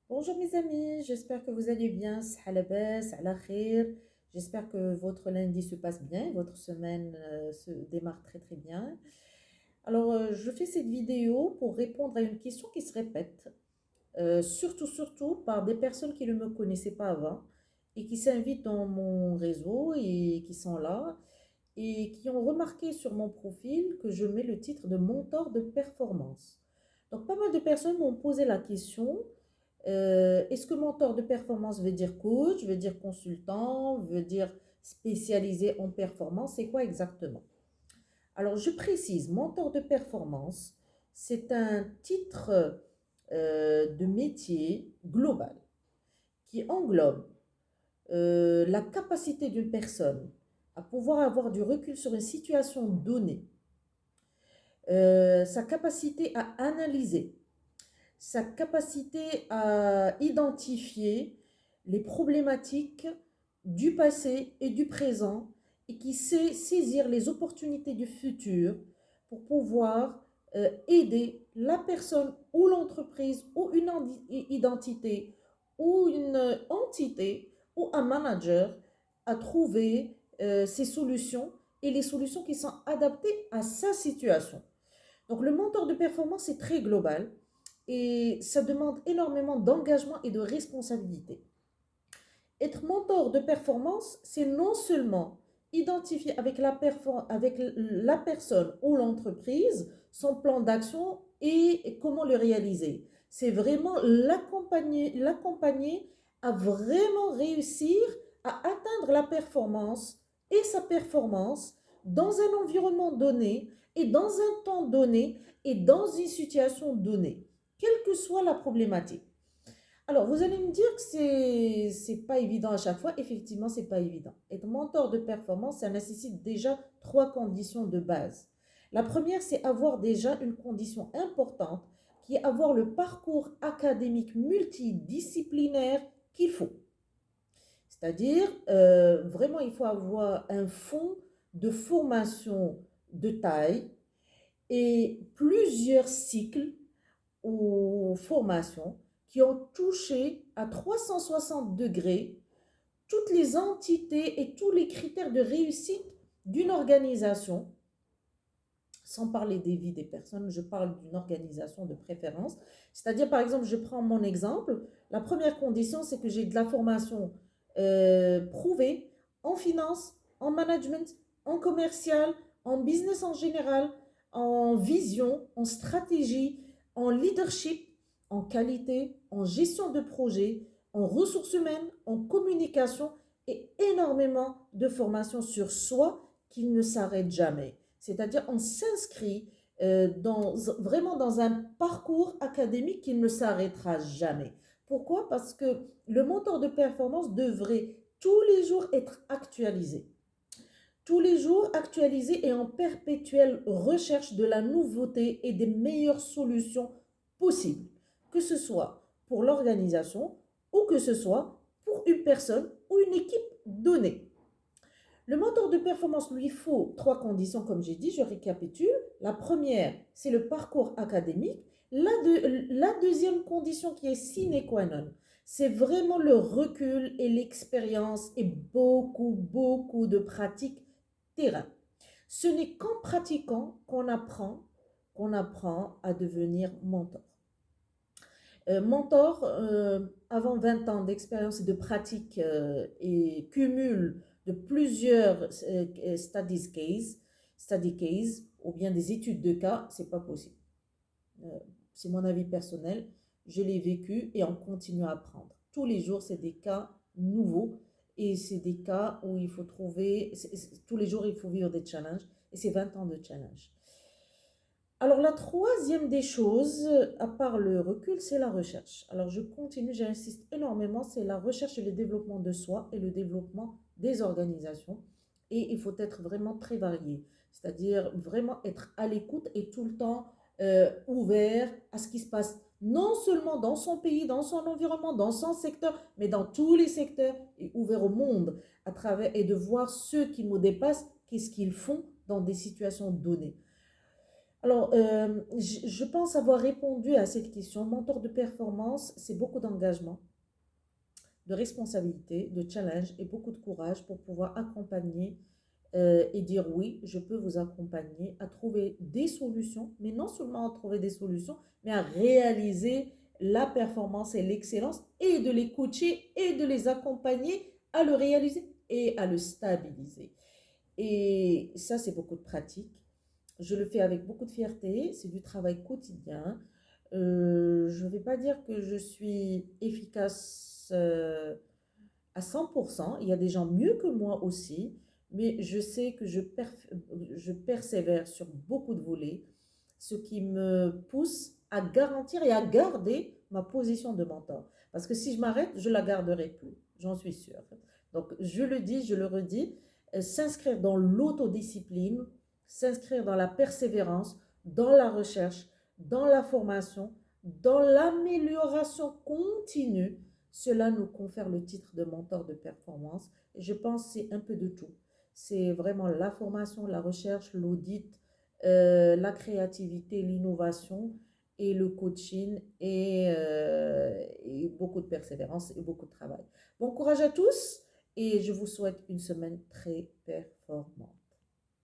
Bonjour mes amis, j'espère que vous allez bien. Sahalabas, ala khair. J'espère que votre lundi se passe bien, votre semaine se démarre très très bien. Je fais cette vidéo pour répondre à une question qui se répète, surtout par des personnes qui ne me connaissaient pas avant et qui s'invitent dans mon réseau et qui sont là et qui ont remarqué sur mon profil que je mets le titre de mentor de performance. Donc pas mal de personnes m'ont posé la question, est-ce que mentor de performance veut dire coach, veut dire consultant, veut dire spécialisé en performance? C'est quoi exactement? Alors, je précise, mentor de performance, c'est un titre de métier global qui englobe la capacité d'une personne à pouvoir avoir du recul sur une situation donnée, sa capacité à analyser, sa capacité à identifier les problématiques du passé et du présent et qui sait saisir les opportunités du futur pour pouvoir aider la personne ou l'entreprise ou une identité ou une entité ou un manager à trouver ces solutions et les solutions qui sont adaptées à sa situation. Donc le mentor de performance est très global et ça demande énormément d'engagement et de responsabilité. Être mentor de performance, c'est non seulement identifier avec la personne ou l'entreprise son plan d'action et comment le réaliser. C'est vraiment l'accompagner à vraiment réussir à atteindre la performance et sa performance dans un environnement donné et dans un temps donné et dans une situation donnée, quelle que soit la problématique. Alors, vous allez me dire que c'est pas évident à chaque fois. Effectivement, c'est pas évident. Être mentor de performance, ça nécessite déjà trois conditions de base. La première, c'est avoir déjà une condition importante qui est avoir le parcours académique multidisciplinaire qu'il faut. C'est-à-dire, vraiment, il faut avoir un fond de formation de taille et plusieurs cycles ou formations qui ont touché à 360 degrés toutes les entités et tous les critères de réussite d'une organisation, sans parler des vies des personnes, je parle d'une organisation de préférence. C'est-à-dire, par exemple, je prends mon exemple, la première condition, c'est que j'ai de la formation prouvée en finance, en management, en commercial, en business en général, en vision, en stratégie, en leadership, en qualité, en gestion de projet, en ressources humaines, en communication et énormément de formations sur soi qui ne s'arrêtent jamais. C'est-à-dire, on s'inscrit vraiment dans un parcours académique qui ne s'arrêtera jamais. Pourquoi? Parce que le mentor de performance devrait tous les jours être actualisé. Tous les jours actualisé et en perpétuelle recherche de la nouveauté et des meilleures solutions possibles, que ce soit pour l'organisation ou que ce soit pour une personne ou une équipe donnée. Le mentor de performance lui faut trois conditions, comme j'ai dit, je récapitule. La première, c'est le parcours académique. La deuxième condition qui est sine qua non, c'est vraiment le recul et l'expérience et beaucoup de pratiques terrain. Ce n'est qu'en pratiquant qu'on apprend à devenir mentor. Mentor, avant 20 ans d'expérience et de pratique et cumul de plusieurs study case ou bien des études de cas, c'est pas possible. Euh, c'est mon avis personnel, je l'ai vécu et on continue à apprendre. Tous les jours, c'est des cas nouveaux et c'est des cas où il faut trouver, tous les jours, il faut vivre des challenges et c'est 20 ans de challenge. Alors la troisième des choses, à part le recul, c'est la recherche. Alors je continue, j'insiste énormément, c'est la recherche et le développement de soi et le développement des organisations. Et il faut être vraiment très varié, c'est-à-dire vraiment être à l'écoute et tout le temps ouvert à ce qui se passe, non seulement dans son pays, dans son environnement, dans son secteur, mais dans tous les secteurs et ouvert au monde à travers et de voir ceux qui nous dépassent, qu'est-ce qu'ils font dans des situations données. Alors, je pense avoir répondu à cette question. Mentor de performance, c'est beaucoup d'engagement, de responsabilité, de challenge et beaucoup de courage pour pouvoir accompagner et dire oui, je peux vous accompagner à trouver des solutions, mais non seulement à trouver des solutions, mais à réaliser la performance et l'excellence et de les coacher et de les accompagner à le réaliser et à le stabiliser. Et ça, c'est beaucoup de pratique. Je le fais avec beaucoup de fierté, c'est du travail quotidien. Je ne vais pas dire que je suis efficace à 100%. Il y a des gens mieux que moi aussi, mais je sais que je persévère sur beaucoup de volets, ce qui me pousse à garantir et à garder ma position de mentor. Parce que si je m'arrête, je ne la garderai plus, j'en suis sûre. Donc, je le dis, je le redis, s'inscrire dans l'autodiscipline, s'inscrire dans la persévérance, dans la recherche, dans la formation, dans l'amélioration continue, cela nous confère le titre de mentor de performance. Et je pense que c'est un peu de tout. C'est vraiment la formation, la recherche, l'audit, la créativité, l'innovation et le coaching et beaucoup de persévérance et beaucoup de travail. Bon courage à tous et je vous souhaite une semaine très performante.